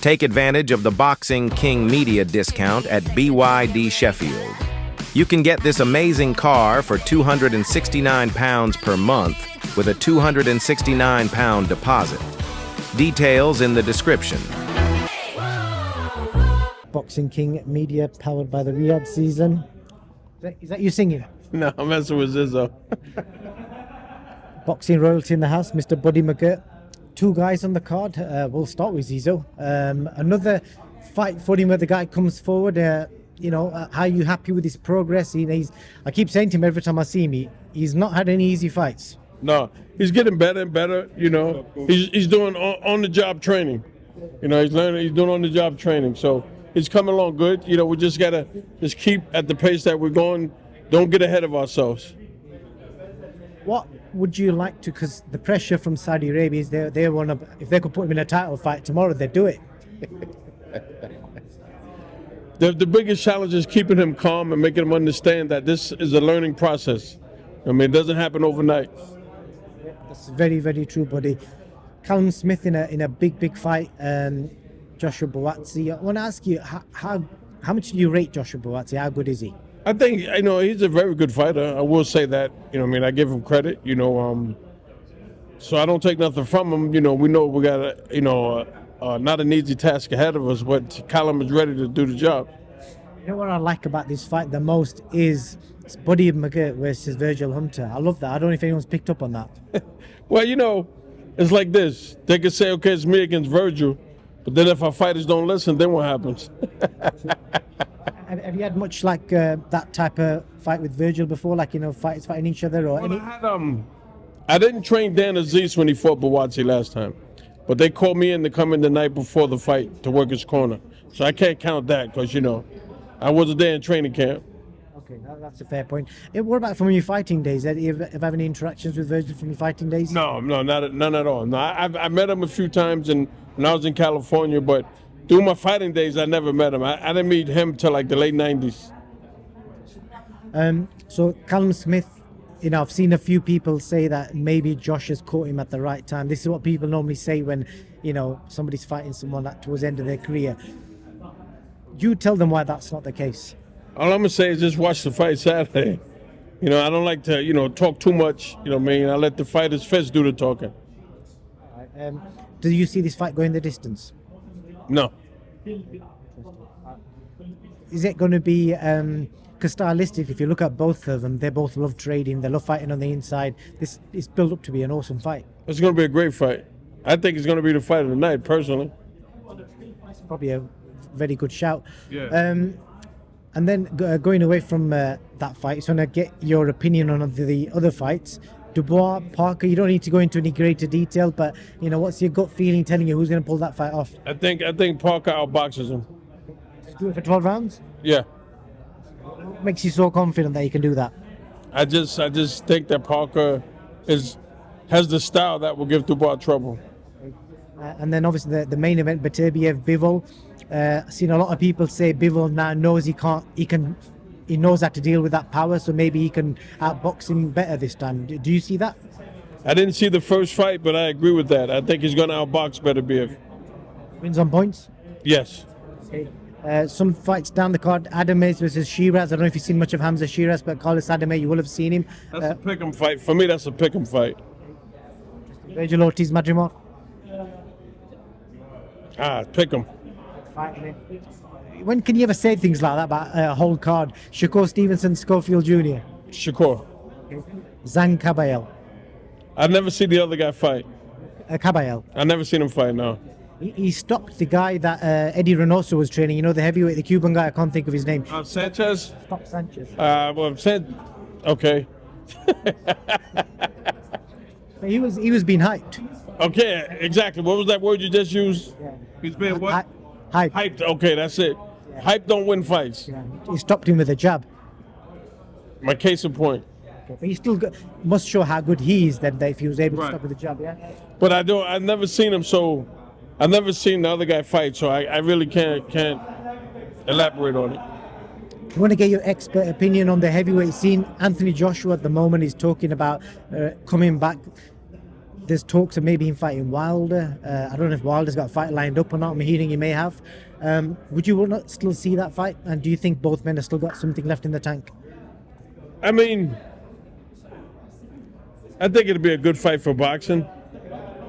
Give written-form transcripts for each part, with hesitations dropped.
Take advantage of the Boxing King Media discount at BYD Sheffield. You can get this amazing car for £269 per month with a £269 deposit. Details in the description. Boxing King Media, powered by the Riyadh season. Is that you singing? No, I'm messing with Zizzo. Boxing royalty in the house, Mr. Buddy McGirt. Two guys on the card. We'll start with Zizzo. Another fight for him where the guy comes forward. How are you happy with his progress? I keep saying to him every time I see him, he's not had any easy fights. No, he's getting better and better. He's doing on-the-job training. He's learning. He's doing on-the-job training. So he's coming along good. We just gotta keep at the pace that we're going. Don't get ahead of ourselves. What would you like to? Because the pressure from Saudi Arabia is they want to. If they could put him in a title fight tomorrow, they'd do it. The biggest challenge is keeping him calm and making him understand that this is a learning process. It doesn't happen overnight. That's very, very true, buddy. Callum Smith in a big fight. Joshua Buatsi. I want to ask you how much do you rate Joshua Buatsi? How good is he? I think he's a very good fighter. I will say that. I give him credit. So I don't take nothing from him. We know we got not an easy task ahead of us, but Callum is ready to do the job. What I like about this fight the most is it's Buddy McGirt versus Virgil Hunter. I love that. I don't know if anyone's picked up on that. Well, it's like this. They could say, okay, it's me against Virgil, but then if our fighters don't listen, then what happens? Have you had much like that type of fight with Virgil before, fighters fighting each other? I didn't train Dan Aziz when he fought Buatsi last time, but they called me in to come in the night before the fight to work his corner. So I can't count that because, I wasn't there in training camp. Okay, that's a fair point. What about from your fighting days? Have you ever had any interactions with Virgil from your fighting days? No, none at all. No, I met him a few times when I was in California, but during my fighting days, I never met him. I didn't meet him till like the late 90s. So Callum Smith, I've seen a few people say that maybe Josh has caught him at the right time. This is what people normally say when, somebody's fighting someone towards the end of their career. You tell them why that's not the case. All I'm gonna say is just watch the fight Saturday. I don't like to, talk too much. I let the fighters first do the talking. Do you see this fight going the distance? No. Is it going to be, because stylistically, if you look at both of them, they both love trading, they love fighting on the inside. This is built up to be an awesome fight. It's going to be a great fight. I think it's going to be the fight of the night, personally. It's probably a very good shout. Yeah. And then going away from that fight, I just want to get your opinion on the other fights. Dubois, Parker, you don't need to go into any greater detail, but what's your gut feeling telling you who's going to pull that fight off? I think Parker outboxes him. Do it for 12 rounds? Yeah. What makes you so confident that you can do that? I just think that Parker has the style that will give Dubois trouble. And then obviously the main event, BETERBIEV, BIVOL. I've seen a lot of people say BIVOL now knows he knows how to deal with that power, so maybe he can outbox him better this time. Do you see that? I didn't see the first fight, but I agree with that. I think he's going to outbox BETERBIEV. Wins on points? Yes. Okay. Some fights down the card, ADAMES versus SHEERAZ. I don't know if you've seen much of Hamza SHEERAZ, but Carlos Adame, you will have seen him. That's a pick'em fight. For me, that's a pick'em fight. Virgil Ortiz, Madrimov? Pick'em. When can you ever say things like that about a whole card? Shakur Stevenson, Schofield Jr. Shakur. ZHANG Caballel. I've never seen the other guy fight. Caballel. I've never seen him fight, no. He stopped the guy that Eddie Reynoso was training, the heavyweight, the Cuban guy, I can't think of his name. Sanchez? Stop Sanchez. Okay. But he was being hyped. Okay, exactly. What was that word you just used? Yeah. He's being what? Hyped. Hyped. Okay, that's it. Yeah. Hype don't win fights. Yeah. He stopped him with a jab. My case in point. Okay. But he still must show how good he is then if he was able to stop with a jab, yeah? But I've never seen him, so I've never seen the other guy fight, so I really can't elaborate on it. I want to get your expert opinion on the heavyweight scene. Anthony Joshua at the moment is talking about coming back. there's talks of maybe him fighting Wilder. I don't know if Wilder's got a fight lined up or not. I'm hearing he may have. Would you want to still see that fight? And do you think both men have still got something left in the tank? I mean, I think it'd be a good fight for boxing.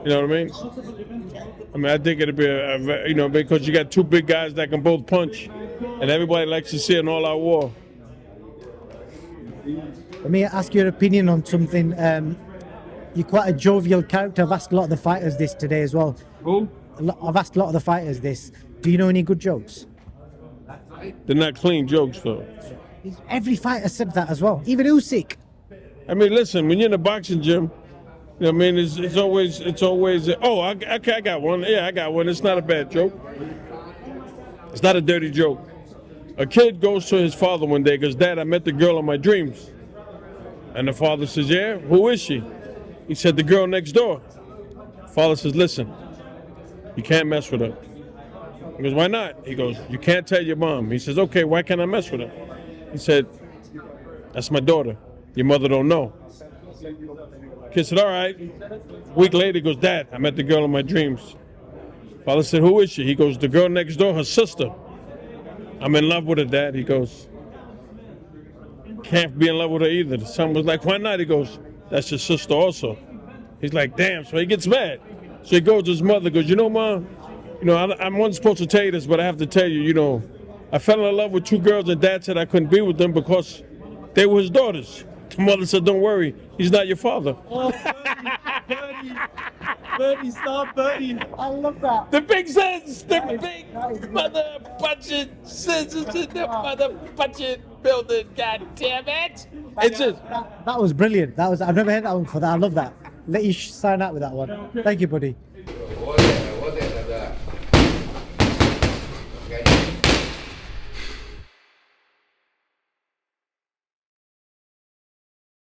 You know what I mean? I think it'd be you know, because you got two big guys that can both punch, and everybody likes to see an all-out war. Let me ask your opinion on something. You're quite a jovial character. I've asked a lot of the fighters this today as well. Who? I've asked a lot of the fighters this. Do you know any good jokes? They're not clean jokes, though. Every fighter said that as well. Even Usyk. I mean, listen, when you're in a boxing gym, you know what I mean, it's always, oh, I got one. Yeah, I got one. It's not a bad joke. It's not a dirty joke. A kid goes to his father one day, goes, Dad, I met the girl of my dreams. And the father says, yeah, who is she? He said, the girl next door. Father says, listen, you can't mess with her. He goes, why not? He goes, you can't tell your mom. He says, okay, why can't I mess with her? He said, that's my daughter. Your mother don't know. Kid said, all right. A week later, he goes, Dad, I met the girl of my dreams. Father said, who is she? He goes, the girl next door, her sister. I'm in love with her, Dad. He goes, can't be in love with her either. The son was like, why not? He goes, that's your sister also. He's like, damn. So he gets mad. So he goes to his mother, goes, you know, Mom, you know, I wasn't supposed to tell you this, but I have to tell you, you know, I fell in love with two girls, and Dad said I couldn't be with them because they were his daughters. The mother said, don't worry, he's not your father. Oh, Birdie, stop, Birdie. I love that. The big sense, the big mother punching senses in the mother punching building, god damn it. It's just. That was brilliant. I've never heard that one before. I love that. Let you sign out with that one. Thank you, buddy.